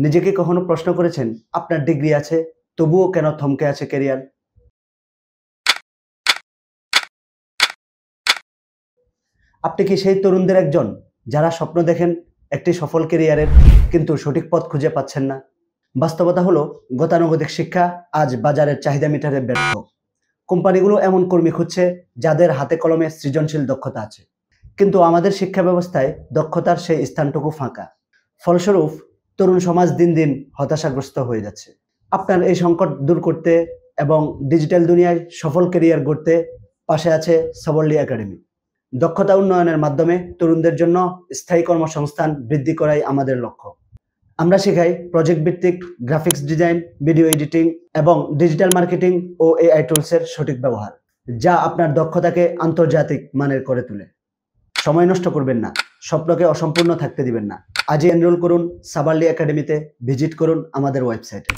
নিজেকে কখনো প্রশ্ন করেছেন আপনার ডিগ্রি আছে তবুও কেন থমকে আছে ক্যারিয়ার? আপনি কি সেই তরুণদের একজন যারা স্বপ্ন দেখেন একটি সফল ক্যারিয়ারের কিন্তু সঠিক পথ খুঁজে পাচ্ছেন না? বাস্তবতা হলো গতানুগতিক শিক্ষা আজ বাজারের চাহিদা মেটাতে ব্যর্থ। কোম্পানিগুলো এমন কর্মী খুঁজছে যাদের হাতে কলমে সৃজনশীল দক্ষতা আছে, কিন্তু আমাদের শিক্ষা ব্যবস্থায় দক্ষতার সেই স্থানটুকু ফাঁকা। ফলস্বরূপ তরুণ সমাজ দিন দিন হতাশাগ্রস্ত হয়ে যাচ্ছে। আপনার এই সংকট দূর করতে এবং ডিজিটাল দুনিয়ায় সফল ক্যারিয়ার গড়তে পাশে আছে সাবরলি একাডেমি। দক্ষতা উন্নয়নের মাধ্যমে তরুণদের জন্য স্থায়ী কর্মসংস্থান বৃদ্ধি করাই আমাদের লক্ষ্য। আমরা শেখাই প্রজেক্ট ভিত্তিক গ্রাফিক্স ডিজাইন, ভিডিও এডিটিং এবং ডিজিটাল মার্কেটিং ও এআই টুলসের সঠিক ব্যবহার, যা আপনার দক্ষতাকে আন্তর্জাতিক মানের করে তোলে। সময় নষ্ট করবেন না, স্বপ্নকে অসম্পূর্ণ থাকতে দিবেন না। আজই এনরোল করুন সাবরলি একাডেমিতে, ভিজিট করুন আমাদের ওয়েবসাইটে।